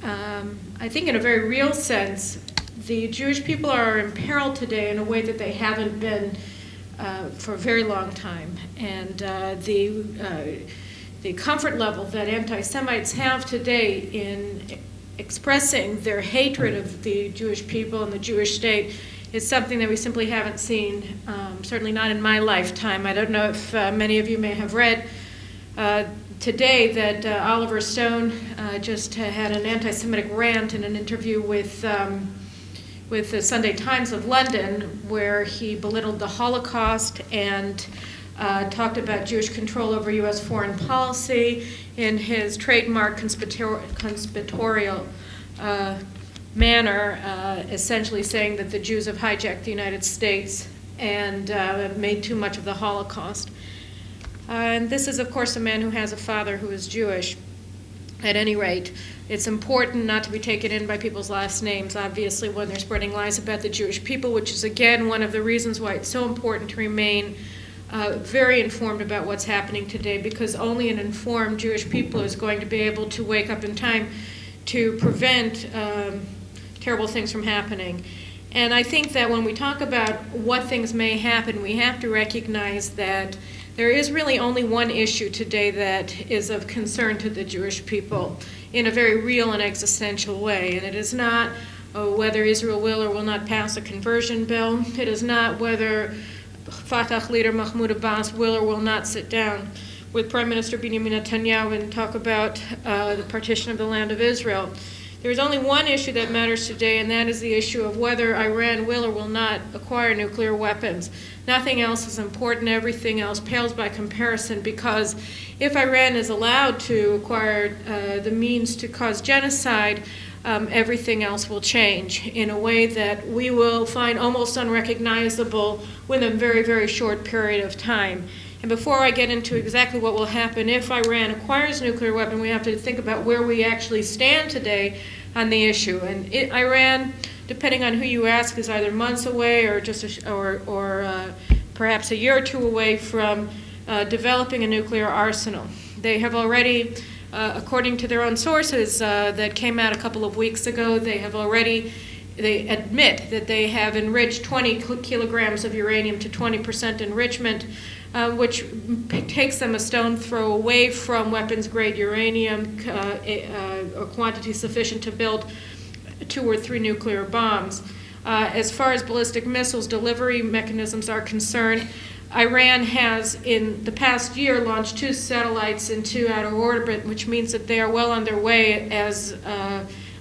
I think in a very real sense, the Jewish people are in peril today in a way that they haven't been for a very long time. And the comfort level that anti-Semites have today in expressing their hatred of the Jewish people and the Jewish state is something that we simply haven't seen, certainly not in my lifetime. I don't know if many of you may have read today that Oliver Stone just had an anti-Semitic rant in an interview with the Sunday Times of London, where he belittled the Holocaust and talked about Jewish control over U.S. foreign policy in his trademark conspiratorial manner, essentially saying that the Jews have hijacked the United States and have made too much of the Holocaust. And this is, of course, a man who has a father who is Jewish. At any rate, it's important not to be taken in by people's last names, obviously, when they're spreading lies about the Jewish people, which is, again, one of the reasons why it's so important to remain very informed about what's happening today, because only an informed Jewish people is going to be able to wake up in time to prevent terrible things from happening. And I think that when we talk about what things may happen, we have to recognize that there is really only one issue today that is of concern to the Jewish people in a very real and existential way. And it is not whether Israel will or will not pass a conversion bill. It is not whether Fatah leader Mahmoud Abbas will or will not sit down with Prime Minister Benjamin Netanyahu and talk about the partition of the land of Israel. There is only one issue that matters today, and that is the issue of whether Iran will or will not acquire nuclear weapons. Nothing else is important. Everything else pales by comparison, because if Iran is allowed to acquire the means to cause genocide, everything else will change in a way that we will find almost unrecognizable within a very, very short period of time. And before I get into exactly what will happen if Iran acquires a nuclear weapon, we have to think about where we actually stand today on the issue. And Iran, depending on who you ask, is either months away or perhaps a year or two away from developing a nuclear arsenal. They have already, according to their own sources that came out a couple of weeks ago, they admit that they have enriched 20 kilograms of uranium to 20% enrichment, which takes them a stone throw away from weapons-grade uranium, a quantity sufficient to build 2 or 3 nuclear bombs. As far as ballistic missiles delivery mechanisms are concerned, Iran has, in the past year, launched 2 satellites into outer orbit, which means that they are well on their way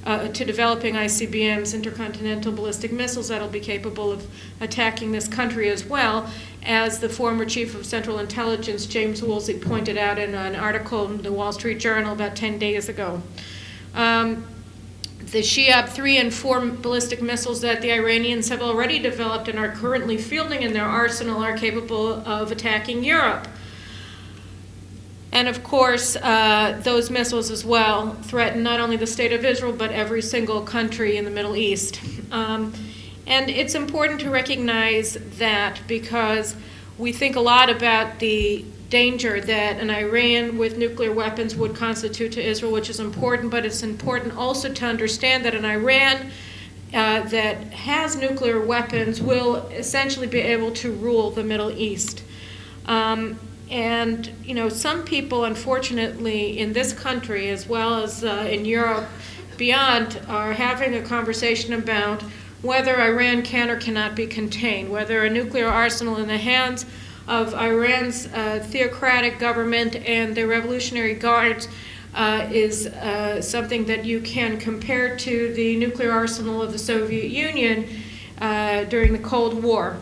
to developing ICBMs, intercontinental ballistic missiles, that will be capable of attacking this country, as well as the former chief of Central Intelligence, James Woolsey, pointed out in an article in the Wall Street Journal about 10 days ago. The Shiab 3 and 4 ballistic missiles that the Iranians have already developed and are currently fielding in their arsenal are capable of attacking Europe. And of course, those missiles as well threaten not only the state of Israel, but every single country in the Middle East. And it's important to recognize that, because we think a lot about the danger that an Iran with nuclear weapons would constitute to Israel, which is important, but it's important also to understand that an Iran that has nuclear weapons will essentially be able to rule the Middle East. And, some people, unfortunately, in this country, as well as in Europe beyond, are having a conversation about whether Iran can or cannot be contained, whether a nuclear arsenal in the hands of Iran's theocratic government and their Revolutionary Guards is something that you can compare to the nuclear arsenal of the Soviet Union during the Cold War.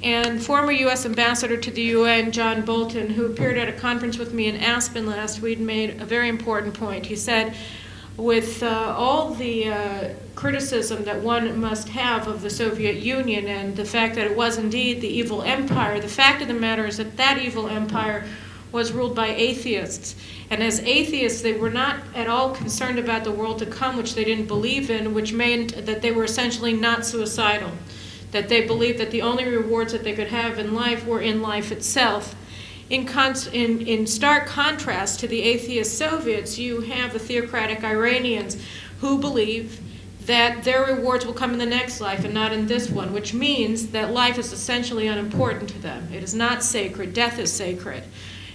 And former U.S. Ambassador to the UN, John Bolton, who appeared at a conference with me in Aspen last week, made a very important point. He said, with all the criticism that one must have of the Soviet Union and the fact that it was indeed the evil empire, the fact of the matter is that that evil empire was ruled by atheists. And as atheists, they were not at all concerned about the world to come, which they didn't believe in, which meant that they were essentially not suicidal, that they believed that the only rewards that they could have in life were in life itself. In stark contrast to the atheist Soviets, you have the theocratic Iranians who believe that their rewards will come in the next life and not in this one, which means that life is essentially unimportant to them. It is not sacred. Death is sacred.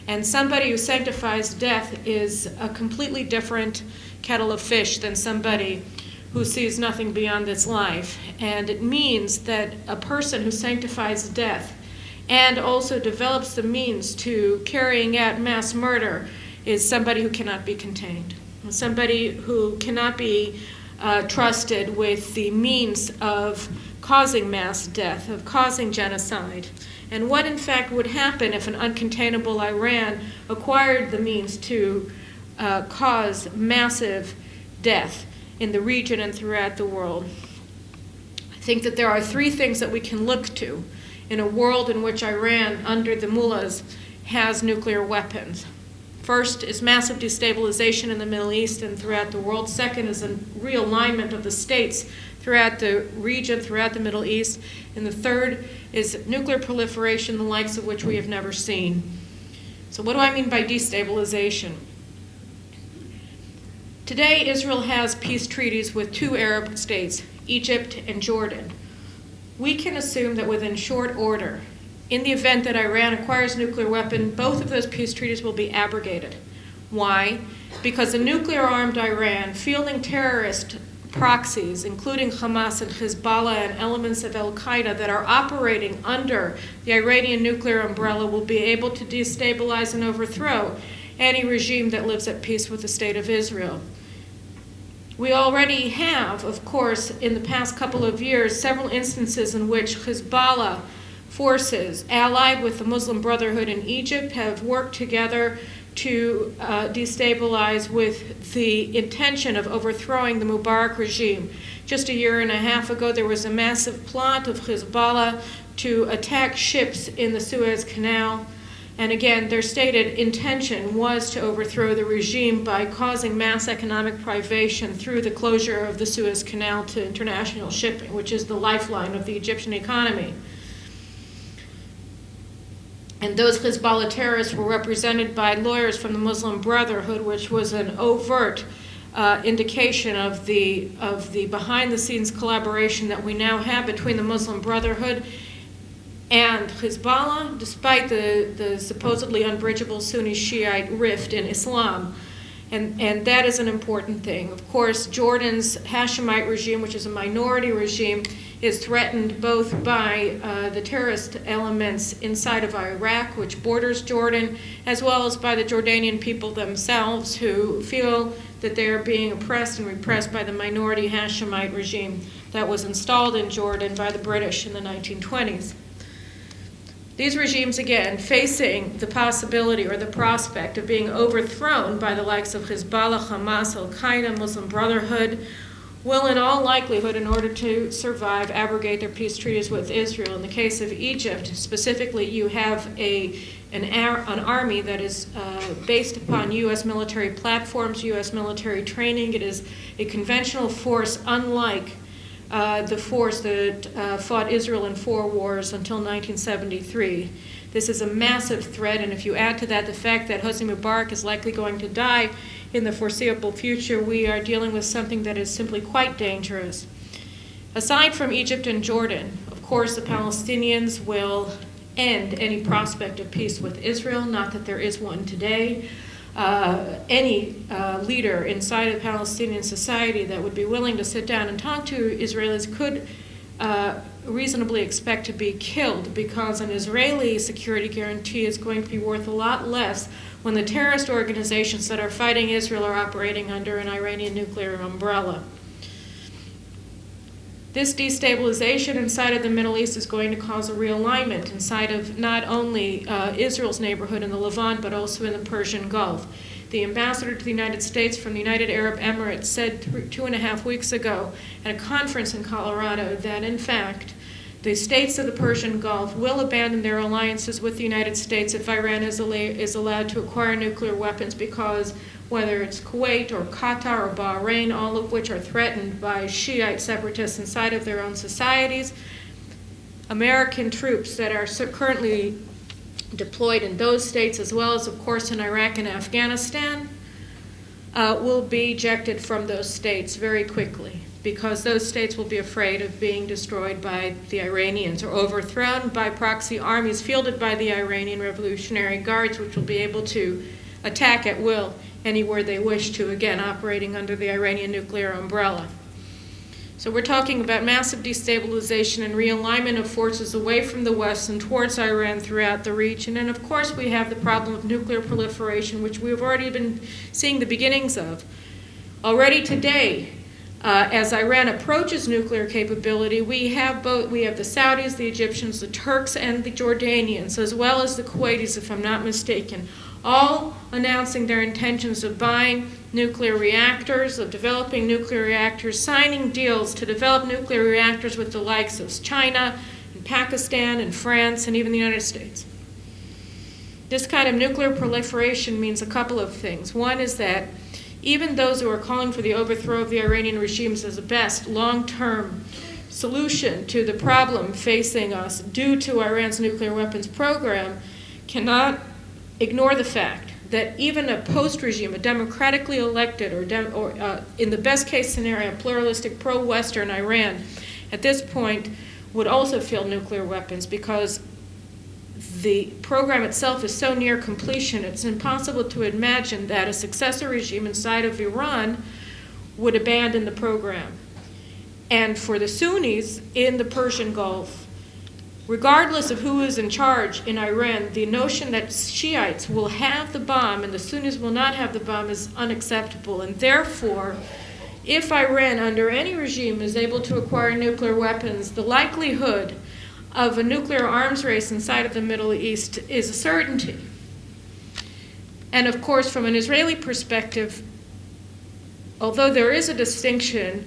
And somebody who sanctifies death is a completely different kettle of fish than somebody who sees nothing beyond this life. And it means that a person who sanctifies death and also develops the means to carrying out mass murder is somebody who cannot be contained, somebody who cannot be trusted with the means of causing mass death, of causing genocide. And what in fact would happen if an uncontainable Iran acquired the means to cause massive death in the region and throughout the world? I think that there are three things that we can look to in a world in which Iran, under the Mullahs, has nuclear weapons. First is massive destabilization in the Middle East and throughout the world. Second is a realignment of the states throughout the region, throughout the Middle East. And the third is nuclear proliferation, the likes of which we have never seen. So what do I mean by destabilization? Today, Israel has peace treaties with two Arab states, Egypt and Jordan. We can assume that within short order, in the event that Iran acquires a nuclear weapon, both of those peace treaties will be abrogated. Why? Because a nuclear-armed Iran, fielding terrorist proxies, including Hamas and Hezbollah and elements of al-Qaeda that are operating under the Iranian nuclear umbrella, will be able to destabilize and overthrow any regime that lives at peace with the state of Israel. We already have, of course, in the past couple of years, several instances in which Hezbollah forces allied with the Muslim Brotherhood in Egypt have worked together to destabilize with the intention of overthrowing the Mubarak regime. Just a year and a half ago, there was a massive plot of Hezbollah to attack ships in the Suez Canal. And again, their stated intention was to overthrow the regime by causing mass economic privation through the closure of the Suez Canal to international shipping, which is the lifeline of the Egyptian economy. And those Hezbollah terrorists were represented by lawyers from the Muslim Brotherhood, which was an overt indication of the behind-the-scenes collaboration that we now have between the Muslim Brotherhood and Hezbollah, despite the supposedly unbridgeable Sunni-Shiite rift in Islam. And that is an important thing. Of course, Jordan's Hashemite regime, which is a minority regime, is threatened both by the terrorist elements inside of Iraq, which borders Jordan, as well as by the Jordanian people themselves, who feel that they are being oppressed and repressed by the minority Hashemite regime that was installed in Jordan by the British in the 1920s. These regimes, again, facing the possibility or the prospect of being overthrown by the likes of Hezbollah, Hamas, al-Qaeda, Muslim Brotherhood, will in all likelihood, in order to survive, abrogate their peace treaties with Israel. In the case of Egypt, specifically, you have an army that is based upon U.S. military platforms, U.S. military training. It is a conventional force unlike the force that fought Israel in 4 wars until 1973. This is a massive threat, and if you add to that the fact that Hosni Mubarak is likely going to die in the foreseeable future, we are dealing with something that is simply quite dangerous. Aside from Egypt and Jordan, of course, the Palestinians will end any prospect of peace with Israel, not that there is one today. Any leader inside of Palestinian society that would be willing to sit down and talk to Israelis could reasonably expect to be killed, because an Israeli security guarantee is going to be worth a lot less when the terrorist organizations that are fighting Israel are operating under an Iranian nuclear umbrella. This destabilization inside of the Middle East is going to cause a realignment inside of not only Israel's neighborhood in the Levant, but also in the Persian Gulf. The ambassador to the United States from the United Arab Emirates said 2.5 weeks ago at a conference in Colorado that, in fact, the states of the Persian Gulf will abandon their alliances with the United States if Iran is allowed to acquire nuclear weapons, because whether it's Kuwait or Qatar or Bahrain, all of which are threatened by Shiite separatists inside of their own societies, American troops that are currently deployed in those states, as well as, of course, in Iraq and Afghanistan, will be ejected from those states very quickly, because those states will be afraid of being destroyed by the Iranians or overthrown by proxy armies fielded by the Iranian Revolutionary Guards, which will be able to attack at will anywhere they wish to, again, operating under the Iranian nuclear umbrella. So we're talking about massive destabilization and realignment of forces away from the West and towards Iran throughout the region. And of course we have the problem of nuclear proliferation, which we've already been seeing the beginnings of. Already today, as Iran approaches nuclear capability, we have the Saudis, the Egyptians, the Turks, and the Jordanians, as well as the Kuwaitis, if I'm not mistaken, all announcing their intentions of buying nuclear reactors, of developing nuclear reactors, signing deals to develop nuclear reactors with the likes of China and Pakistan and France and even the United States. This kind of nuclear proliferation means a couple of things. One is that even those who are calling for the overthrow of the Iranian regimes as the best long-term solution to the problem facing us due to Iran's nuclear weapons program cannot ignore the fact that even a post-regime, a democratically elected or in the best-case scenario, pluralistic pro-Western Iran, at this point would also field nuclear weapons, because the program itself is so near completion, it's impossible to imagine that a successor regime inside of Iran would abandon the program. And for the Sunnis in the Persian Gulf, regardless of who is in charge in Iran, the notion that Shiites will have the bomb and the Sunnis will not have the bomb is unacceptable. And therefore, if Iran, under any regime, is able to acquire nuclear weapons, the likelihood of a nuclear arms race inside of the Middle East is a certainty. And of course, from an Israeli perspective, although there is a distinction,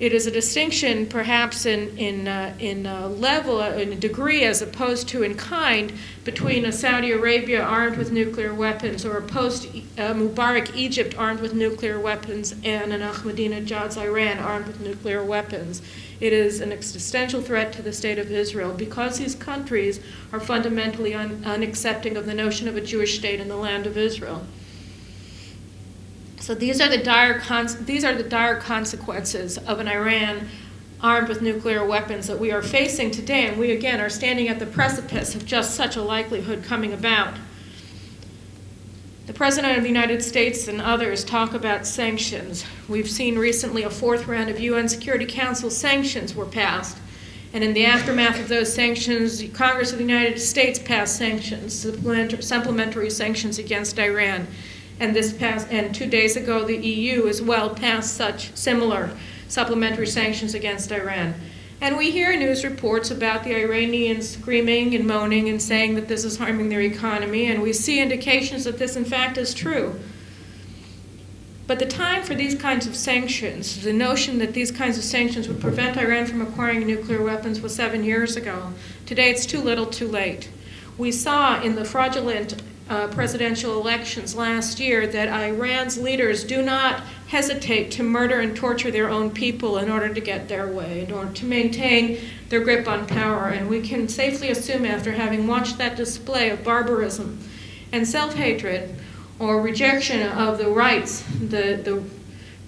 it is a distinction perhaps in level, in degree, as opposed to in kind, between a Saudi Arabia armed with nuclear weapons or a post-Mubarak Egypt armed with nuclear weapons and an Ahmadinejad's Iran armed with nuclear weapons. It is an existential threat to the state of Israel because these countries are fundamentally unaccepting of the notion of a Jewish state in the land of Israel. So these are the dire consequences of an Iran armed with nuclear weapons that we are facing today, and we again are standing at the precipice of just such a likelihood coming about. The President of the United States and others talk about sanctions. We've seen recently a fourth round of UN Security Council sanctions were passed, and in the aftermath of those sanctions, the Congress of the United States passed sanctions, supplementary sanctions against Iran. And 2 days ago, the EU as well passed such similar supplementary sanctions against Iran. And we hear news reports about the Iranians screaming and moaning and saying that this is harming their economy, and we see indications that this in fact is true. But the time for these kinds of sanctions, the notion that these kinds of sanctions would prevent Iran from acquiring nuclear weapons was 7 years ago. Today it's too little too late. We saw in the fraudulent presidential elections last year that Iran's leaders do not hesitate to murder and torture their own people in order to get their way, in order to maintain their grip on power. And we can safely assume, after having watched that display of barbarism and self-hatred or rejection of the rights, the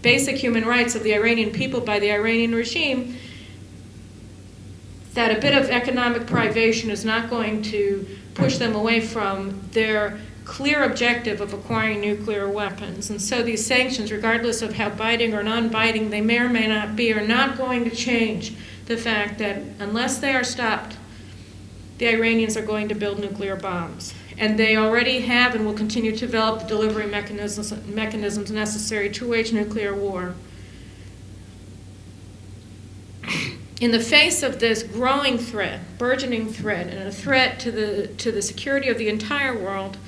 basic human rights of the Iranian people by the Iranian regime, that a bit of economic privation is not going to push them away from their clear objective of acquiring nuclear weapons. And so these sanctions, regardless of how biting or non-biting they may or may not be, are not going to change the fact that unless they are stopped, the Iranians are going to build nuclear bombs. And they already have and will continue to develop the delivery mechanisms necessary to wage nuclear war. In the face of this growing threat, burgeoning threat, and a threat to the security of the entire world,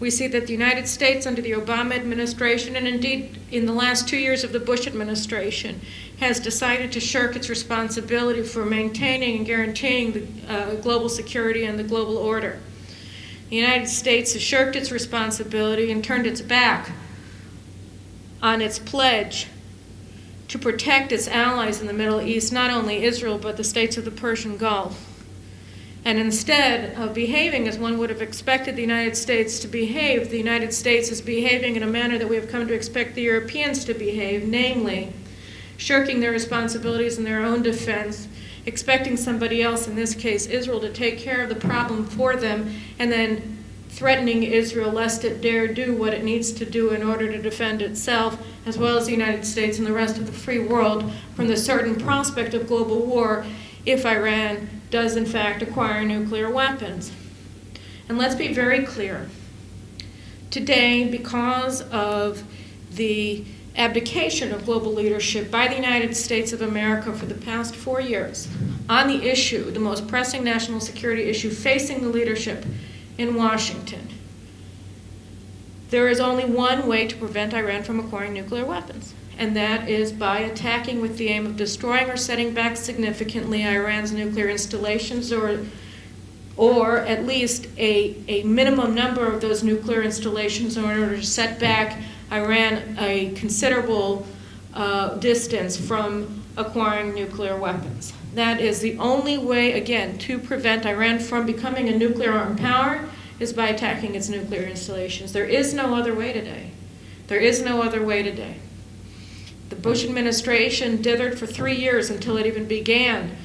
we see that the United States under the Obama administration, and indeed in the last 2 years of the Bush administration, has decided to shirk its responsibility for maintaining and guaranteeing the global security and the global order. The United States has shirked its responsibility and turned its back on its pledge to protect its allies in the Middle East, not only Israel, but the states of the Persian Gulf. And instead of behaving as one would have expected the United States to behave, the United States is behaving in a manner that we have come to expect the Europeans to behave, namely, shirking their responsibilities in their own defense, expecting somebody else, in this case Israel, to take care of the problem for them, and then threatening Israel lest it dare do what it needs to do in order to defend itself, as well as the United States and the rest of the free world, from the certain prospect of global war if Iran does in fact acquire nuclear weapons. And let's be very clear. Today, because of the abdication of global leadership by the United States of America for the past 4 years on the issue, the most pressing national security issue facing the leadership in Washington, there is only one way to prevent Iran from acquiring nuclear weapons, and that is by attacking with the aim of destroying or setting back significantly Iran's nuclear installations, or at least a minimum number of those nuclear installations in order to set back Iran a considerable distance from acquiring nuclear weapons. That is the only way, again, to prevent Iran from becoming a nuclear-armed power, is by attacking its nuclear installations. There is no other way today. There is no other way today. The Bush administration dithered for 3 years until it even began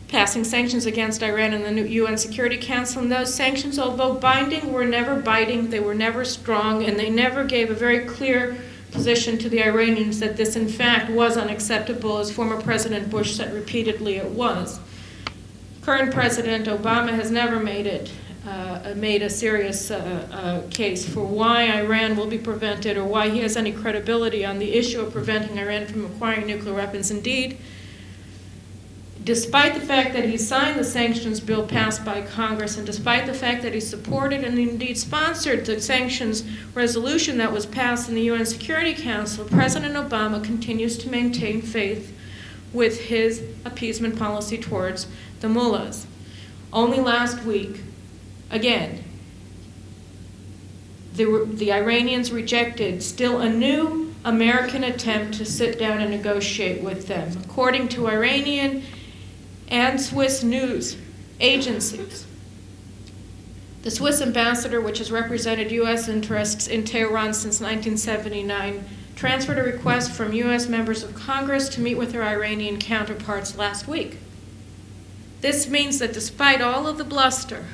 passing sanctions against Iran in the UN Security Council, and those sanctions, although binding, were never biting, they were never strong, and they never gave a very clear position to the Iranians that this in fact was unacceptable, as former President Bush said repeatedly it was. Current President Obama has never made a serious case for why Iran will be prevented, or why he has any credibility on the issue of preventing Iran from acquiring nuclear weapons. Indeed, despite the fact that he signed the sanctions bill passed by Congress, and despite the fact that he supported and indeed sponsored the sanctions resolution that was passed in the UN Security Council, President Obama continues to maintain faith with his appeasement policy towards the Mullahs. Only last week, again, the Iranians rejected still a new American attempt to sit down and negotiate with them. According to Iranian and Swiss news agencies, the Swiss ambassador, which has represented U.S. interests in Tehran since 1979, transferred a request from U.S. members of Congress to meet with their Iranian counterparts last week. This means that despite all of the bluster,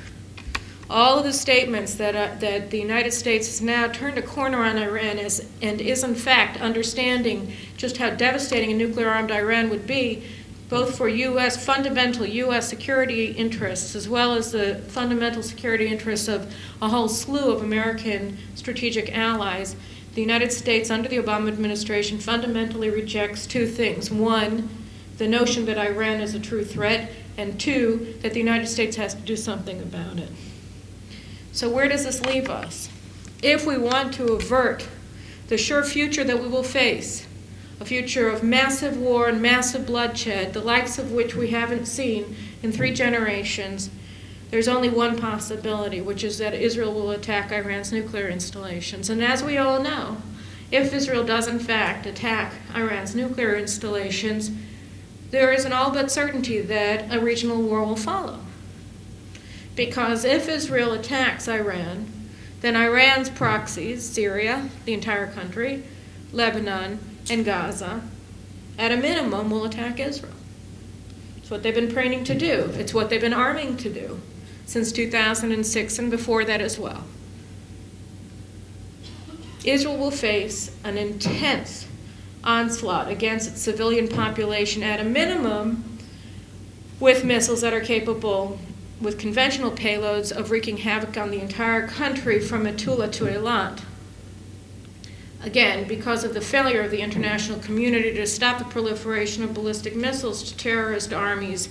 all of the statements that the United States has now turned a corner on Iran and is in fact understanding just how devastating a nuclear-armed Iran would be, both for fundamental U.S. security interests, as well as the fundamental security interests of a whole slew of American strategic allies, the United States under the Obama administration fundamentally rejects two things. One, the notion that Iran is a true threat, and two, that the United States has to do something about it. So where does this leave us? If we want to avert the sure future that we will face, a future of massive war and massive bloodshed, the likes of which we haven't seen in 3 generations, there's only one possibility, which is that Israel will attack Iran's nuclear installations. And as we all know, if Israel does in fact attack Iran's nuclear installations, there is an all but certainty that a regional war will follow. Because if Israel attacks Iran, then Iran's proxies, Syria, the entire country, Lebanon, and Gaza, at a minimum, will attack Israel. It's what they've been training to do. It's what they've been arming to do since 2006 and before that as well. Israel will face an intense onslaught against its civilian population at a minimum, with missiles that are capable, with conventional payloads, of wreaking havoc on the entire country from Metula to Eilat. Again, because of the failure of the international community to stop the proliferation of ballistic missiles to terrorist armies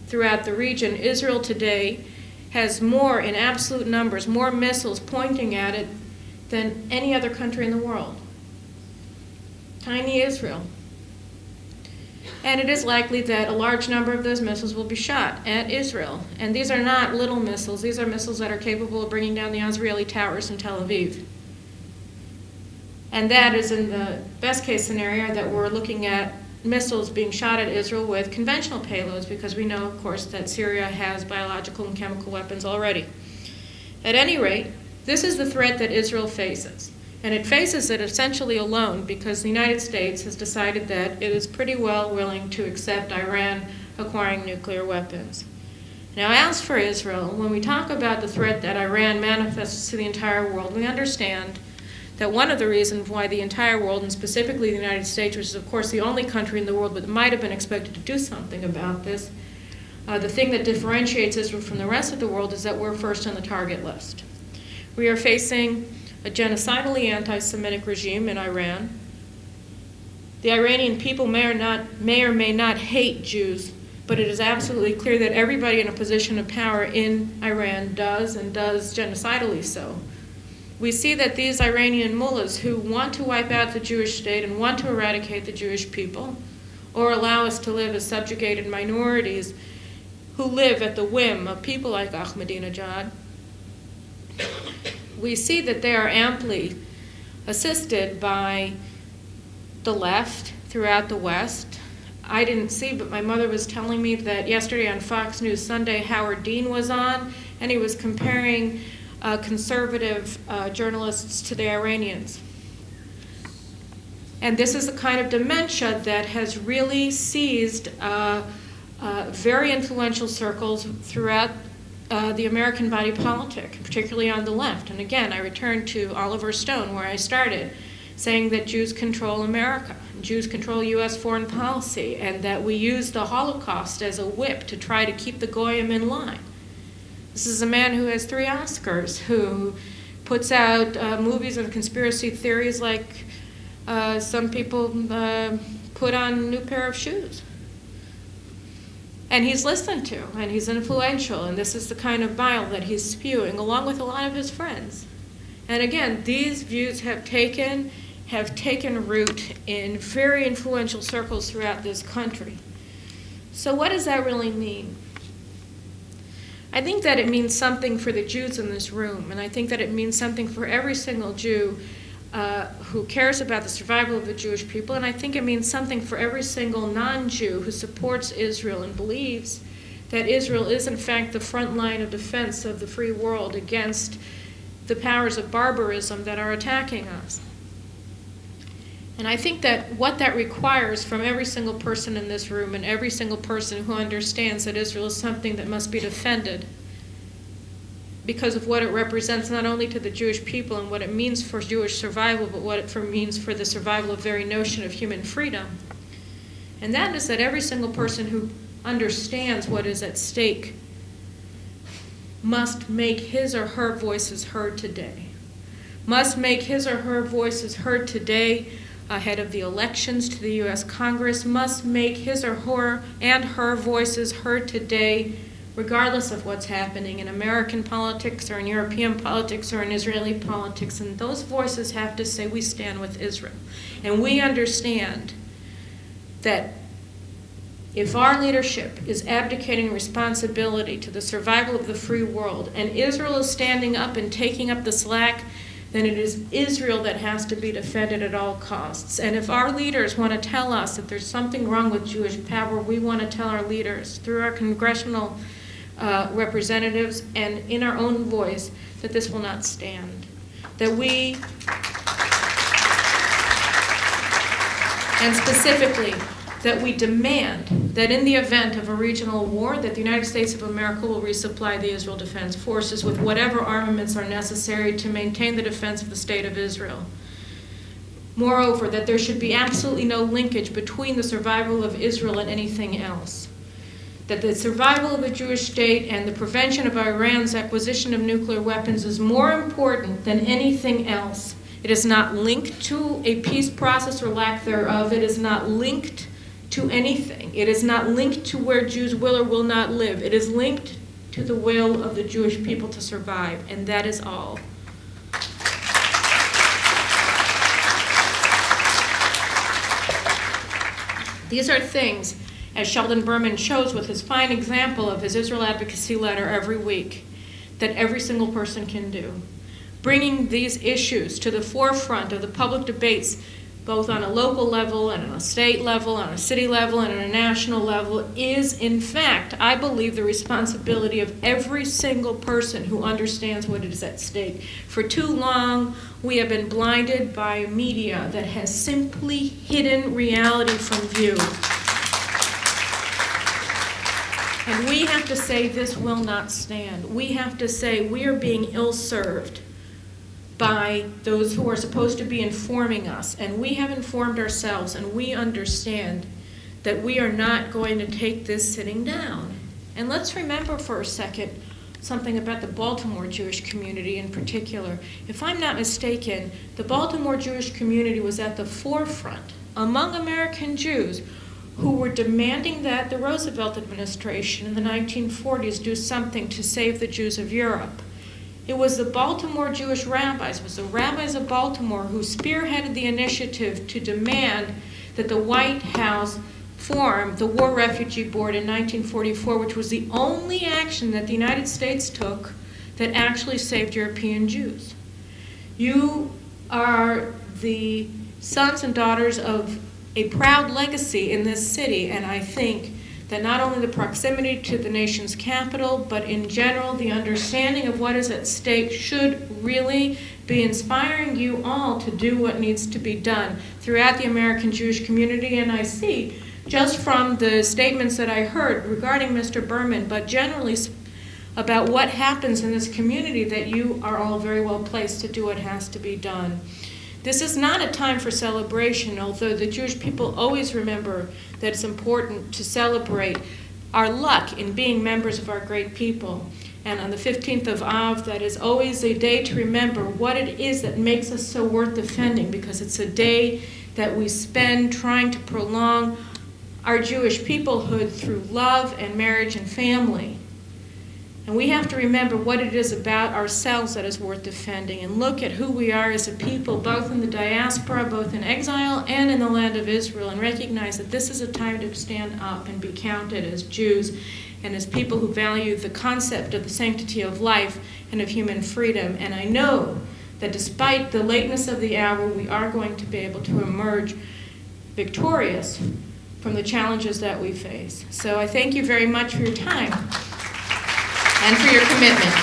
throughout the region, Israel today has more, in absolute numbers, more missiles pointing at it than any other country in the world. Tiny Israel. And it is likely that a large number of those missiles will be shot at Israel. And these are not little missiles. These are missiles that are capable of bringing down the Israeli towers in Tel Aviv. And that is in the best case scenario that we're looking at missiles being shot at Israel with conventional payloads, because we know, of course, that Syria has biological and chemical weapons already. At any rate, this is the threat that Israel faces. And it faces it essentially alone because the United States has decided that it is pretty well willing to accept Iran acquiring nuclear weapons. Now, as for Israel, when we talk about the threat that Iran manifests to the entire world, we understand that one of the reasons why the entire world, and specifically the United States, which is of course the only country in the world that might have been expected to do something about this, the thing that differentiates Israel from the rest of the world is that we're first on the target list. We are facing a genocidally anti-Semitic regime in Iran. The Iranian people may or may not hate Jews, but it is absolutely clear that everybody in a position of power in Iran does, and does genocidally so. We see that these Iranian mullahs who want to wipe out the Jewish state and want to eradicate the Jewish people, or allow us to live as subjugated minorities who live at the whim of people like Ahmadinejad, we see that they are amply assisted by the left throughout the West. I didn't see, but my mother was telling me that yesterday on Fox News Sunday, Howard Dean was on, and he was comparing conservative journalists to the Iranians. And this is the kind of dementia that has really seized very influential circles throughout the American body politic, particularly on the left. And again, I return to Oliver Stone, where I started, saying that Jews control America, Jews control U.S. foreign policy, and that we use the Holocaust as a whip to try to keep the Goyim in line. This is a man who has 3 Oscars, who puts out movies on conspiracy theories like some people put on a new pair of shoes. And he's listened to, and he's influential, and this is the kind of bile that he's spewing, along with a lot of his friends. And again, these views have taken root in very influential circles throughout this country. So what does that really mean? I think that it means something for the Jews in this room, and I think that it means something for every single Jew who cares about the survival of the Jewish people, and I think it means something for every single non-Jew who supports Israel and believes that Israel is in fact the front line of defense of the free world against the powers of barbarism that are attacking us. And I think that what that requires from every single person in this room and every single person who understands that Israel is something that must be defended because of what it represents not only to the Jewish people and what it means for Jewish survival, but what it means for the survival of the very notion of human freedom. And that is that every single person who understands what is at stake must make his or her voices heard today. Must make his or her voices heard today ahead of the elections to the U.S. Congress, must make his or her voices heard today regardless of what's happening in American politics or in European politics or in Israeli politics. And those voices have to say, we stand with Israel. And we understand that if our leadership is abdicating responsibility to the survival of the free world, and Israel is standing up and taking up the slack, then it is Israel that has to be defended at all costs. And if our leaders want to tell us that there's something wrong with Jewish power, we want to tell our leaders through our congressional representatives and in our own voice that this will not stand. That we, and specifically, that we demand that in the event of a regional war, that the United States of America will resupply the Israel Defense Forces with whatever armaments are necessary to maintain the defense of the State of Israel. Moreover, that there should be absolutely no linkage between the survival of Israel and anything else. That the survival of the Jewish state and the prevention of Iran's acquisition of nuclear weapons is more important than anything else. It is not linked to a peace process or lack thereof. It is not linked to anything. It is not linked to where Jews will or will not live. It is linked to the will of the Jewish people to survive, and that is all. These are things, as Sheldon Berman shows with his fine example of his Israel advocacy letter every week, that every single person can do. Bringing these issues to the forefront of the public debates both on a local level and on a state level, on a city level, and on a national level, is in fact, I believe, the responsibility of every single person who understands what is at stake. For too long, we have been blinded by media that has simply hidden reality from view. And we have to say this will not stand. We have to say we are being ill-served by those who are supposed to be informing us. And we have informed ourselves, and we understand that we are not going to take this sitting down. And let's remember for a second something about the Baltimore Jewish community in particular. If I'm not mistaken, the Baltimore Jewish community was at the forefront among American Jews who were demanding that the Roosevelt administration in the 1940s do something to save the Jews of Europe. It was the Baltimore Jewish rabbis, it was the rabbis of Baltimore who spearheaded the initiative to demand that the White House form the War Refugee Board in 1944, which was the only action that the United States took that actually saved European Jews. You are the sons and daughters of a proud legacy in this city, and I think that not only the proximity to the nation's capital, but in general, the understanding of what is at stake should really be inspiring you all to do what needs to be done throughout the American Jewish community. And I see, just from the statements that I heard regarding Mr. Berman, but generally about what happens in this community, that you are all very well placed to do what has to be done. This is not a time for celebration, although the Jewish people always remember that it's important to celebrate our luck in being members of our great people. And on the 15th of Av, that is always a day to remember what it is that makes us so worth defending, because it's a day that we spend trying to prolong our Jewish peoplehood through love and marriage and family. And we have to remember what it is about ourselves that is worth defending, and look at who we are as a people, both in the diaspora, both in exile and in the land of Israel, and recognize that this is a time to stand up and be counted as Jews and as people who value the concept of the sanctity of life and of human freedom. And I know that despite the lateness of the hour, we are going to be able to emerge victorious from the challenges that we face. So I thank you very much for your time and for your commitment.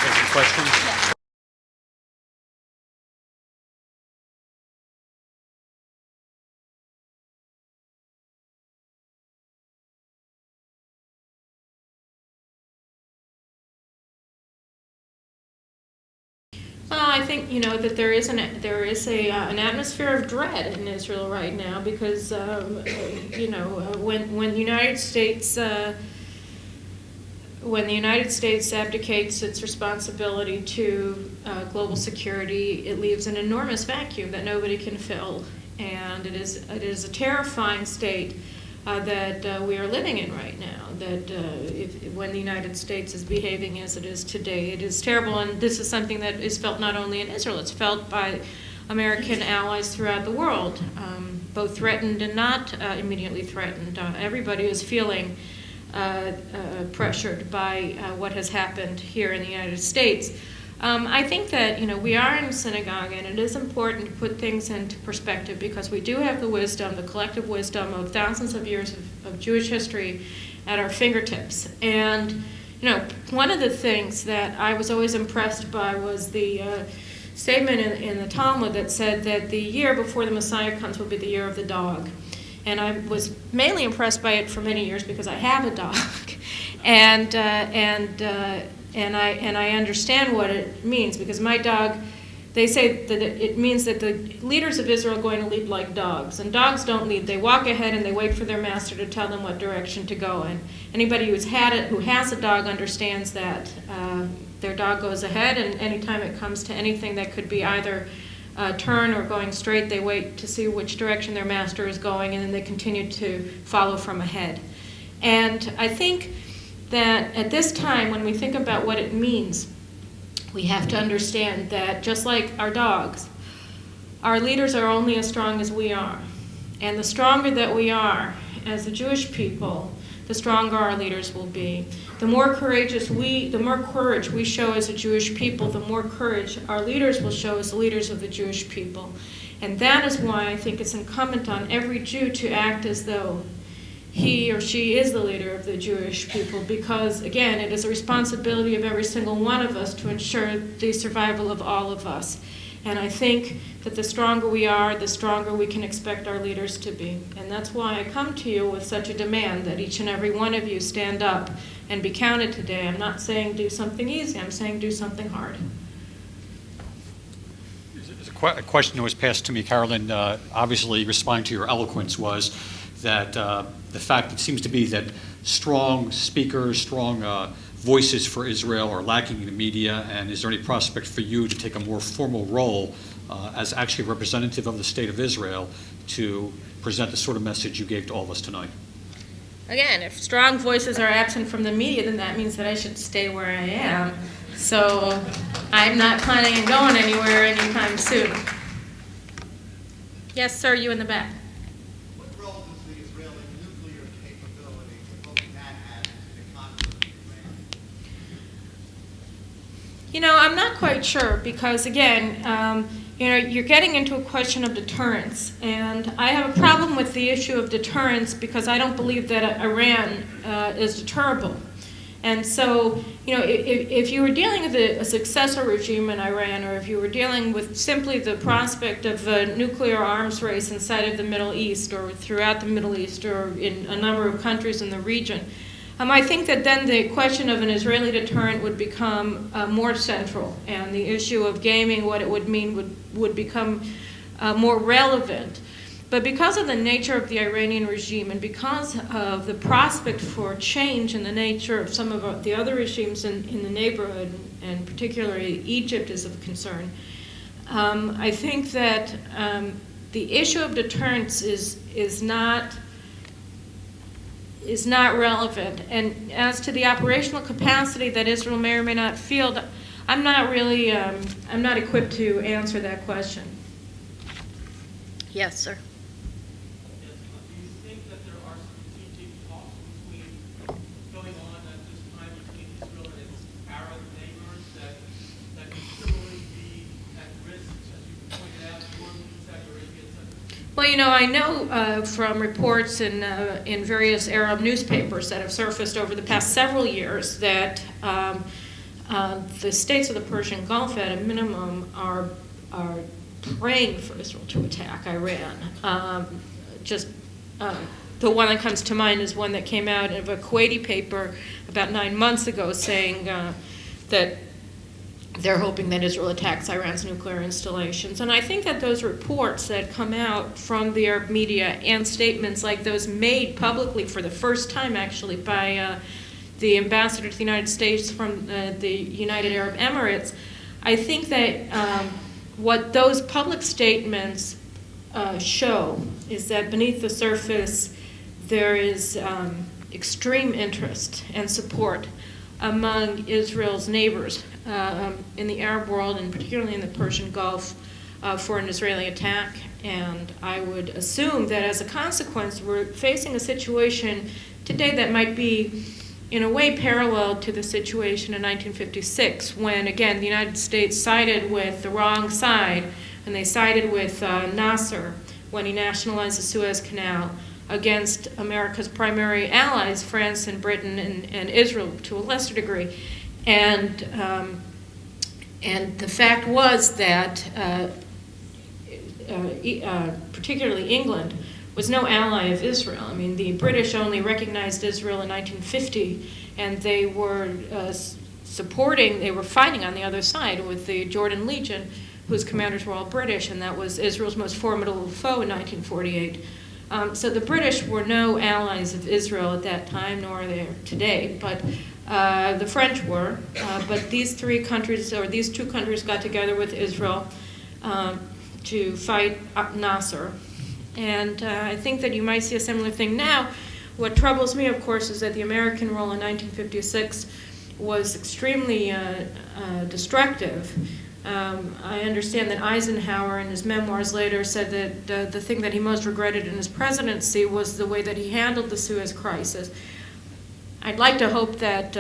Any questions? Yes. Well, I think that there is an atmosphere of dread in Israel right now because when the United States abdicates its responsibility to global security, it leaves an enormous vacuum that nobody can fill, and it is a terrifying state that we are living in right now. That when the United States is behaving as it is today, it is terrible, and this is something that is felt not only in Israel, it's felt by American allies throughout the world, both threatened and not immediately threatened. Everybody is feeling pressured by what has happened here in the United States. I think that we are in a synagogue, and it is important to put things into perspective because we do have the wisdom, the collective wisdom of thousands of years of Jewish history at our fingertips. And one of the things that I was always impressed by was the statement in the Talmud that said that the year before the Messiah comes will be the year of the dog. And I was mainly impressed by it for many years because I have a dog, and I understand what it means because my dog. They say that it means that the leaders of Israel are going to lead like dogs, and dogs don't lead. They walk ahead and they wait for their master to tell them what direction to go in. Anybody who has a dog understands that their dog goes ahead, and anytime it comes to anything that could be either turn or going straight, they wait to see which direction their master is going, and then they continue to follow from ahead. And I think that at this time, when we think about what it means, we have to understand that just like our dogs, our leaders are only as strong as we are. And the stronger that we are as a Jewish people, the stronger our leaders will be. The more courage we show as a Jewish people, the more courage our leaders will show as the leaders of the Jewish people. And that is why I think it's incumbent on every Jew to act as though he or she is the leader of the Jewish people, because, again, it is a responsibility of every single one of us to ensure the survival of all of us. And I think that the stronger we are, the stronger we can expect our leaders to be. And that's why I come to you with such a demand that each and every one of you stand up and be counted today. I'm not saying do something easy, I'm saying do something hard. A question that was passed to me, Carolyn, obviously responding to your eloquence, was that the fact it seems to be that strong speakers, strong voices for Israel are lacking in the media, and is there any prospect for you to take a more formal role as actually a representative of the state of Israel to present the sort of message you gave to all of us tonight? Again, if strong voices are absent from the media, then that means that I should stay where I am. So I'm not planning on going anywhere anytime soon. Yes, sir, you in the back. What role does the Israeli nuclear capability, what can that add to the conflict in Iran? You know, I'm not quite sure because, again, you're getting into a question of deterrence. And I have a problem with the issue of deterrence because I don't believe that Iran is deterrable. And so, if you were dealing with a successor regime in Iran, or if you were dealing with simply the prospect of a nuclear arms race inside of the Middle East, or throughout the Middle East, or in a number of countries in the region, I think that then the question of an Israeli deterrent would become more central, and the issue of gaming, what it would mean, would become more relevant. But because of the nature of the Iranian regime, and because of the prospect for change in the nature of some of the other regimes in the neighborhood, and particularly Egypt is of concern, I think that the issue of deterrence is not relevant. And as to the operational capacity that Israel may or may not field, I'm not equipped to answer that question. Yes, sir. Well, I know from reports in various Arab newspapers that have surfaced over the past several years that the states of the Persian Gulf, at a minimum, are praying for Israel to attack Iran. The one that comes to mind is one that came out of a Kuwaiti paper about 9 months ago saying that they're hoping that Israel attacks Iran's nuclear installations. And I think that those reports that come out from the Arab media and statements like those made publicly for the first time, actually, by the ambassador to the United States from the United Arab Emirates, I think that what those public statements show is that beneath the surface there is extreme interest and support among Israel's neighbors in the Arab world, and particularly in the Persian Gulf, for an Israeli attack. And I would assume that as a consequence, we're facing a situation today that might be, in a way, parallel to the situation in 1956, when, again, the United States sided with the wrong side, and they sided with Nasser when he nationalized the Suez Canal against America's primary allies, France and Britain and Israel to a lesser degree. And the fact was that particularly England was no ally of Israel. I mean, the British only recognized Israel in 1950, and they were they were fighting on the other side with the Jordan Legion, whose commanders were all British, and that was Israel's most formidable foe in 1948. So the British were no allies of Israel at that time, nor are they today, but the French were. But these two countries got together with Israel to fight Nasser. And I think that you might see a similar thing now. What troubles me, of course, is that the American role in 1956 was extremely destructive. I understand that Eisenhower, in his memoirs later, said that the thing that he most regretted in his presidency was the way that he handled the Suez crisis. I'd like to hope that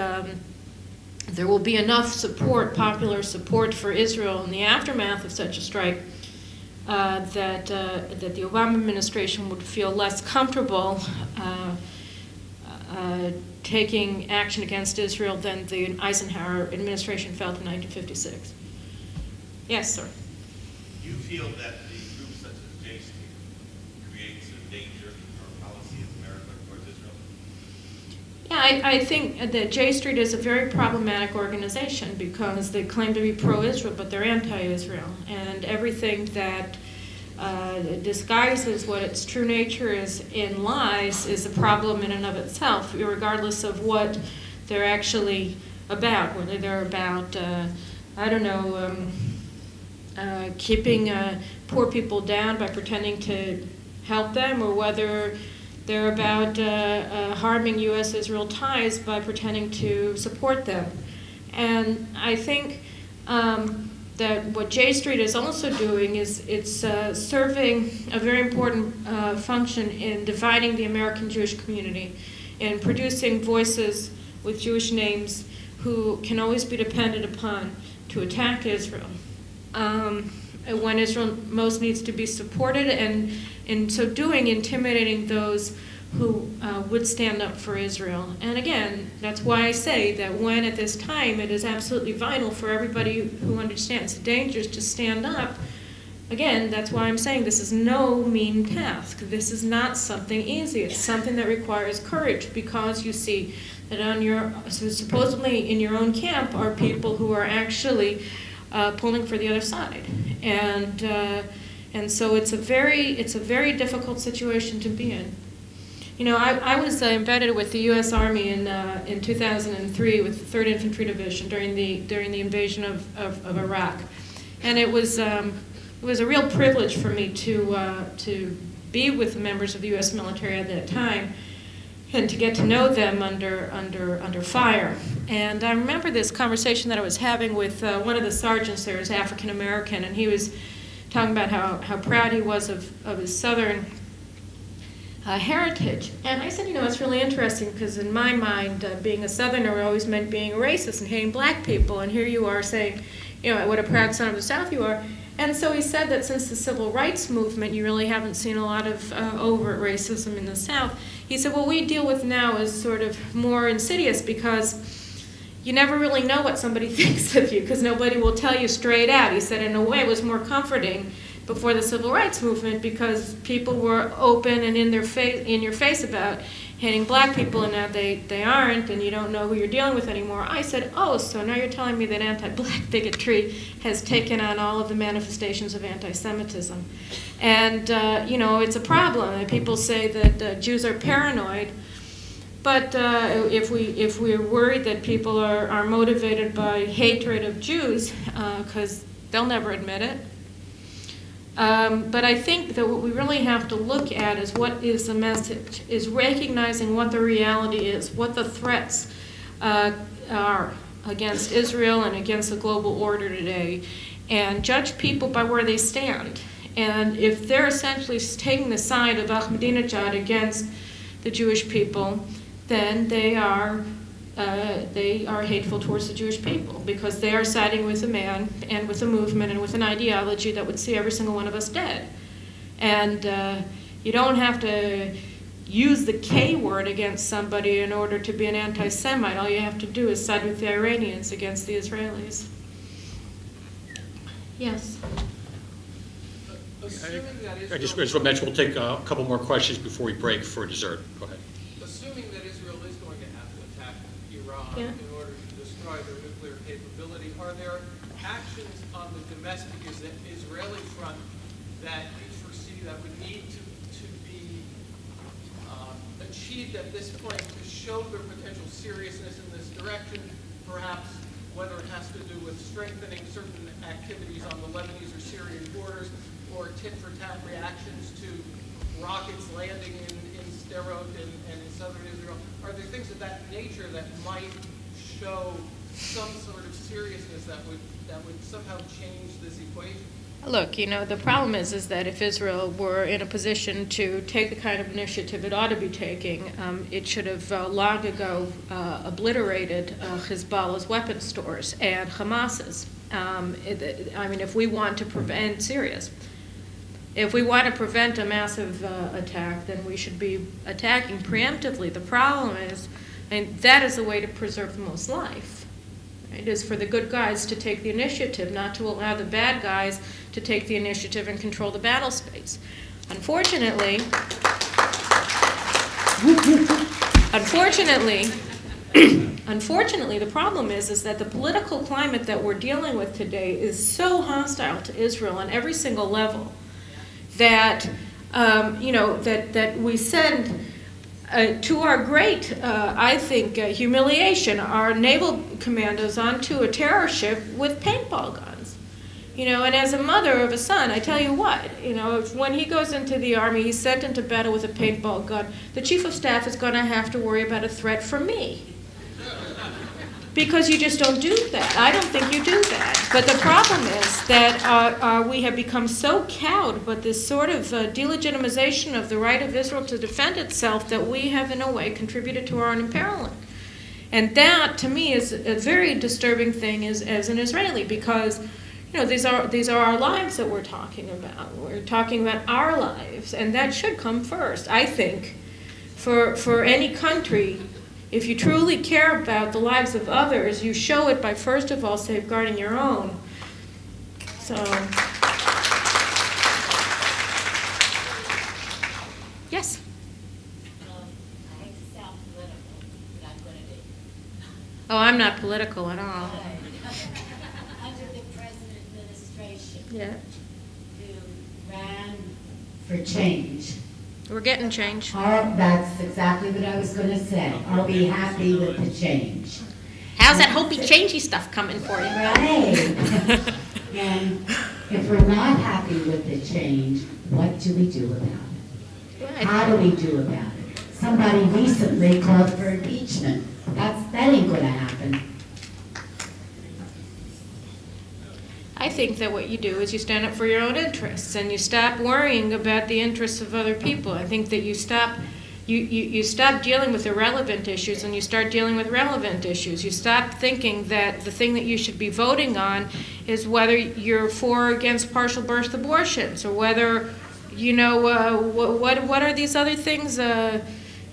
there will be enough support, popular support for Israel in the aftermath of such a strike, that the Obama administration would feel less comfortable taking action against Israel than the Eisenhower administration felt in 1956. Yes, sir. Do you feel that the groups such as J Street creates a danger for policy of America towards Israel? Yeah, I think that J Street is a very problematic organization because they claim to be pro-Israel, but they're anti-Israel. And everything that disguises what its true nature is in lies is a problem in and of itself, regardless of what they're actually about, whether they're about, keeping poor people down by pretending to help them, or whether they're about harming U.S.-Israel ties by pretending to support them. And I think that what J Street is also doing is it's serving a very important function in dividing the American Jewish community, in producing voices with Jewish names who can always be depended upon to attack Israel when Israel most needs to be supported, and in so doing intimidating those who would stand up for Israel. And again, that's why I say that when at this time it is absolutely vital for everybody who understands the dangers to stand up. Again, that's why I'm saying this is no mean task. This is not something easy. It's something that requires courage, because you see that supposedly in your own camp are people who are actually pulling for the other side. And so it's a very difficult situation to be in. You know, I was embedded with the U.S. Army in 2003 with the 3rd Infantry Division during the invasion of Iraq, and it was a real privilege for me to be with the members of the U.S. military at that time, and to get to know them under fire. And I remember this conversation that I was having with one of the sergeants there, who's African American, and he was talking about how proud he was of his Southern heritage. And I said, you know, it's really interesting, because in my mind, being a Southerner always meant being a racist and hating black people, and here you are saying, you know, what a proud son of the South you are. And so he said that since the Civil Rights Movement, you really haven't seen a lot of overt racism in the South. He said, what we deal with now is sort of more insidious, because you never really know what somebody thinks of you, because nobody will tell you straight out. He said, in a way, it was more comforting before the Civil Rights Movement, because people were open and in your face about hating black people, and now they aren't, and you don't know who you're dealing with anymore. I said, oh, so now you're telling me that anti-black bigotry has taken on all of the manifestations of anti-Semitism. And, you know, it's a problem. People say that Jews are paranoid, but if we're worried that people are motivated by hatred of Jews, because they'll never admit it. But I think that what we really have to look at is what is the message, is recognizing what the reality is, what the threats are against Israel and against the global order today, and judge people by where they stand. And if they're essentially taking the side of Ahmadinejad against the Jewish people, then they are hateful towards the Jewish people, because they are siding with a man and with a movement and with an ideology that would see every single one of us dead. And you don't have to use the K word against somebody in order to be an anti-Semite. All you have to do is side with the Iranians against the Israelis. Yes? Assuming that I just want to mention we'll take a couple more questions before we break for dessert. Go ahead. Assuming that Israel is going to have to attack Iran in order to destroy their nuclear capability, are there actions on the domestic Israeli front that you foresee that would need to be achieved at this point to show their potential seriousness in this direction, perhaps whether it has to do with strengthening certain activities on the Lebanese or Syrian borders, or tit-for-tat reactions to rockets landing in Sderot and in southern Israel? Are there things of that nature that might show some sort of seriousness that would somehow change this equation? Look, the problem is that if Israel were in a position to take the kind of initiative it ought to be taking, it should have long ago obliterated Hezbollah's weapons stores and Hamas's. If we want to prevent Syria's, if we want to prevent a massive attack, then we should be attacking preemptively. The problem is, and that is the way to preserve the most life. It is for the good guys to take the initiative, not to allow the bad guys to take the initiative and control the battle space. Unfortunately, the problem is that the political climate that we're dealing with today is so hostile to Israel on every single level that that we send. To our great, humiliation, our naval commandos onto a terror ship with paintball guns. And as a mother of a son, I tell you what, when he goes into the Army, he's sent into battle with a paintball gun, the chief of staff is going to have to worry about a threat from me. Because you just don't do that. I don't think you do that. But the problem is that we have become so cowed by this sort of delegitimization of the right of Israel to defend itself that we have, in a way, contributed to our own imperiling. And that, to me, is a very disturbing thing as an Israeli, because these are our lives that we're talking about. We're talking about our lives, and that should come first, I think, for any country. If you truly care about the lives of others, you show it by, first of all, safeguarding your own. So, yes? I hate to sound political, but I'm going to be. Oh, I'm not political at all. Under the present administration, Yeah, who ran for change, we're getting change. that's exactly what I was going to say. Are we happy with the change? How's that hopey changey stuff coming for you? Right. And if we're not happy with the change, what do we do about it? How do we do about it? Somebody recently called for impeachment. That ain't going to happen. I think that what you do is you stand up for your own interests and you stop worrying about the interests of other people. I think that you stop dealing with irrelevant issues and you start dealing with relevant issues. You stop thinking that the thing that you should be voting on is whether you're for or against partial birth abortions, or whether, what are these other things,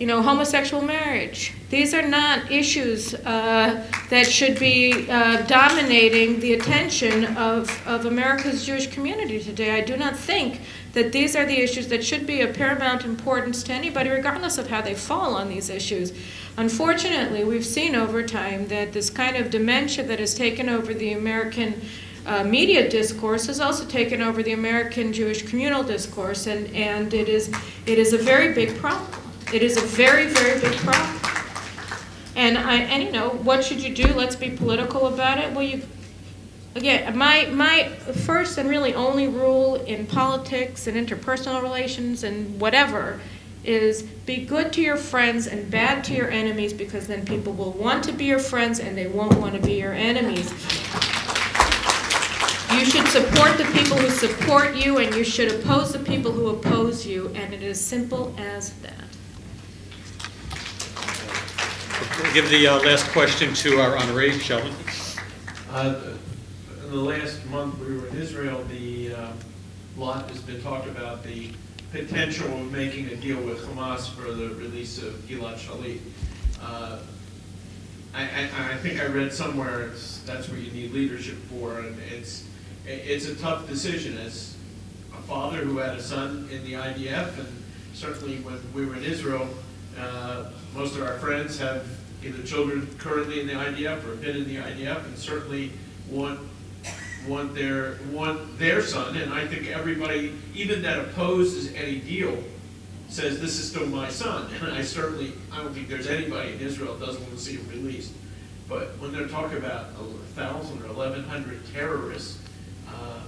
homosexual marriage. These are not issues that should be dominating the attention of America's Jewish community today. I do not think that these are the issues that should be of paramount importance to anybody, regardless of how they fall on these issues. Unfortunately, we've seen over time that this kind of dementia that has taken over the American media discourse has also taken over the American Jewish communal discourse, and it is a very big problem. It is a very, very big problem. And what should you do? Let's be political about it. Well, my first and really only rule in politics and interpersonal relations and whatever is be good to your friends and bad to your enemies, because then people will want to be your friends and they won't want to be your enemies. You should support the people who support you, and you should oppose the people who oppose you, and it is simple as that. We'll give the last question to our honoree, Sheldon. In the last month we were in Israel, the lot has been talked about the potential of making a deal with Hamas for the release of Gilad Shalit. I think I read somewhere that's what you need leadership for, and it's a tough decision. As a father who had a son in the IDF, and certainly when we were in Israel, most of our friends have either children currently in the IDF or have been in the IDF, and certainly want their son. And I think everybody, even that opposes any deal, says this is still my son. And I don't think there's anybody in Israel that doesn't want to see him released. But when they're talking about 1,000 or 1,100 terrorists,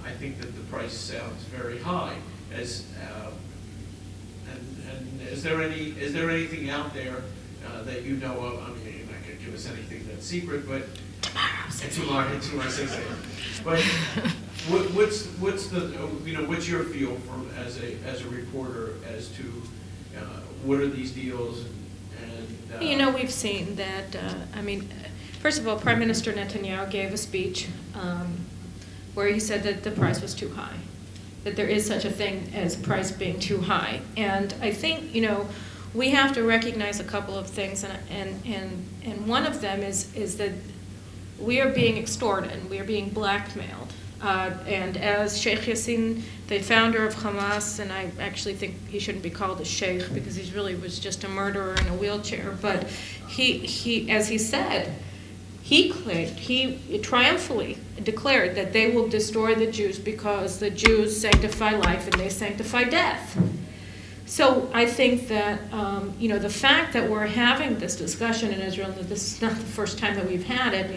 I think that the price sounds very high. And is there anything out there that you know of? I mean, you're not going to give us anything that's secret, but tomorrow, but What's the, what's your feel from, as a reporter, as to what are these deals and We've seen that, first of all, Prime Minister Netanyahu gave a speech where he said that the price was too high, that there is such a thing as price being too high. And I think, we have to recognize a couple of things, and one of them is that we are being extorted, we are being blackmailed. And as Sheikh Yassin, the founder of Hamas, and I actually think he shouldn't be called a sheikh because he really was just a murderer in a wheelchair, but he as he said, he triumphantly declared that they will destroy the Jews because the Jews sanctify life and they sanctify death. So I think that, the fact that we're having this discussion in Israel, that this is not the first time that we've had it,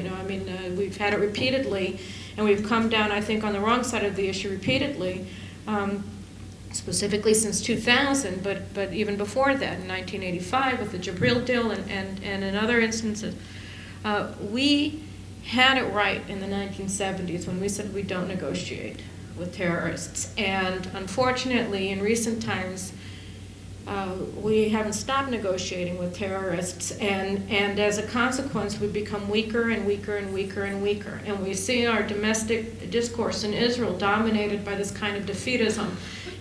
we've had it repeatedly, and we've come down, I think, on the wrong side of the issue repeatedly, specifically since 2000, but even before that, in 1985 with the Jibril deal and in other instances. We had it right in the 1970s when we said we don't negotiate with terrorists. And unfortunately, in recent times, we haven't stopped negotiating with terrorists, and as a consequence, we've become weaker and weaker and weaker and weaker. And we see our domestic discourse in Israel dominated by this kind of defeatism.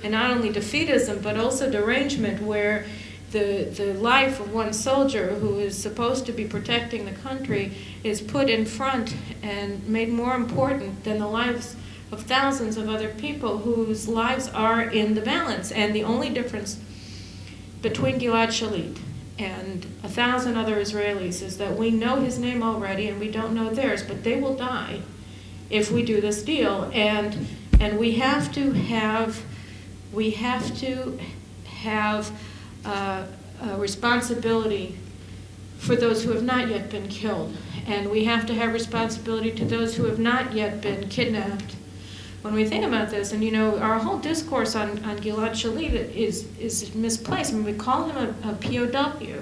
And not only defeatism, but also derangement, where the life of one soldier who is supposed to be protecting the country is put in front and made more important than the lives of thousands of other people whose lives are in the balance. And the only difference between Gilad Shalit and 1,000 other Israelis is that we know his name already and we don't know theirs, but they will die if we do this deal. And we have to have a responsibility for those who have not yet been killed, and we have to have responsibility to those who have not yet been kidnapped. When we think about this, and our whole discourse on Gilad Shalit is misplaced. We call him a POW.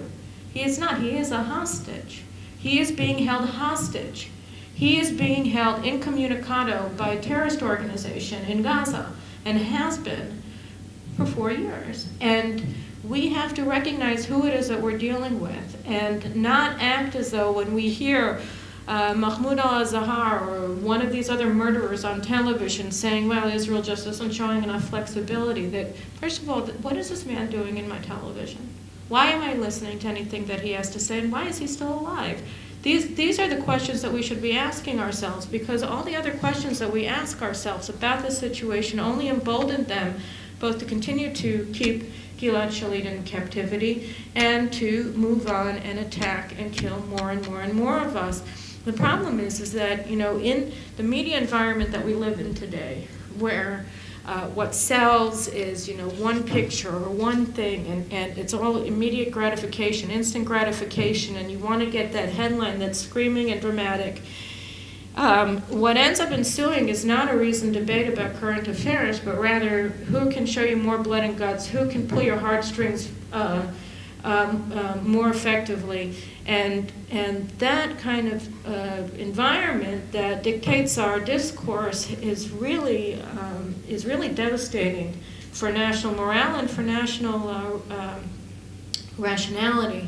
He is not. He is a hostage. He is being held hostage. He is being held incommunicado by a terrorist organization in Gaza, and has been for 4 years. And we have to recognize who it is that we're dealing with, and not act as though when we hear Mahmoud al-Zahar or one of these other murderers on television saying, well, Israel just isn't showing enough flexibility, that, first of all, what is this man doing in my television? Why am I listening to anything that he has to say, and why is he still alive? These are the questions that we should be asking ourselves, because all the other questions that we ask ourselves about this situation only embolden them both to continue to keep Gilad Shalit in captivity and to move on and attack and kill more and more and more of us. The problem is that, in the media environment that we live in today, where what sells is, one picture or one thing, and it's all immediate gratification, instant gratification, and you want to get that headline that's screaming and dramatic. What ends up ensuing is not a reasoned debate about current affairs, but rather who can show you more blood and guts, who can pull your heartstrings more effectively, and that kind of environment that dictates our discourse is really devastating for national morale and for national rationality.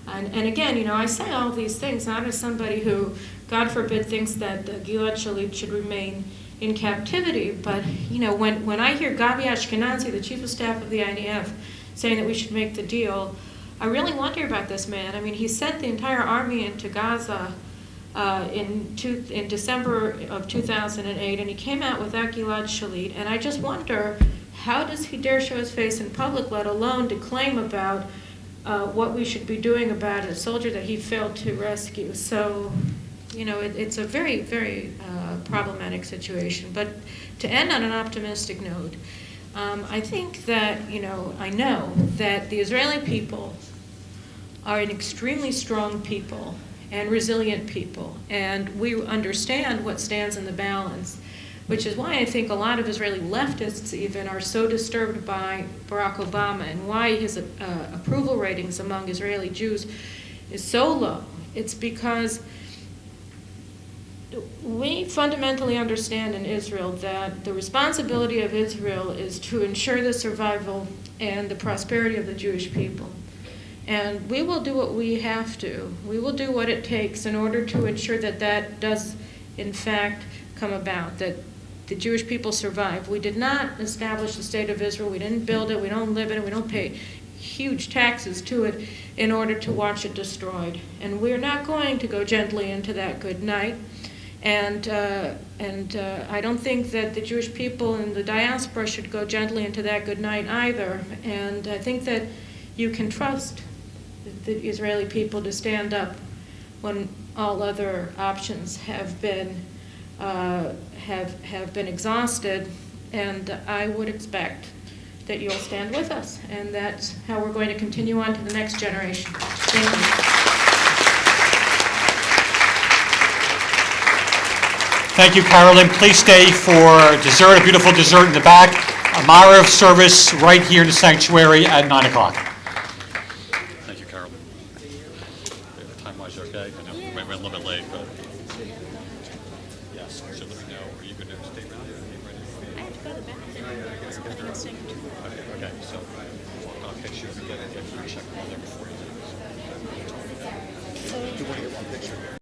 And again, I say all these things not as somebody who, God forbid, thinks that Gilad Shalit should remain in captivity, but when I hear Gabi Ashkenazi, the chief of staff of the IDF, saying that we should make the deal, I really wonder about this man. I mean, he sent the entire army into Gaza in December of 2008, and he came out without Gilad Shalit, and I just wonder, how does he dare show his face in public, let alone to claim about what we should be doing about a soldier that he failed to rescue? So, it's a very, very problematic situation. But to end on an optimistic note, I think that, I know that the Israeli people are an extremely strong people and resilient people, and we understand what stands in the balance, which is why I think a lot of Israeli leftists even are so disturbed by Barack Obama and why his approval ratings among Israeli Jews is so low. It's because we fundamentally understand in Israel that the responsibility of Israel is to ensure the survival and the prosperity of the Jewish people. And we will do what we have to. We will do what it takes in order to ensure that that does, in fact, come about, that the Jewish people survive. We did not establish the State of Israel. We didn't build it. We don't live in it. We don't pay huge taxes to it in order to watch it destroyed. And we're not going to go gently into that good night. And I don't think that the Jewish people in the diaspora should go gently into that good night either. And I think that you can trust the Israeli people to stand up when all other options have been exhausted. And I would expect that you'll stand with us, and that's how we're going to continue on to the next generation. Thank you. Thank you, Carolyn. Please stay for dessert, a beautiful dessert in the back. A Marav service right here in the sanctuary at 9 o'clock. Thank you, Carolyn. Time-wise, okay? I know we went a little bit late, but yes. So let me know. Are you going to stay around? Are you ready? I have to go to the bathroom. Okay, so I'll catch you again and get you checked on there before you leave. So Do you want to get one picture here?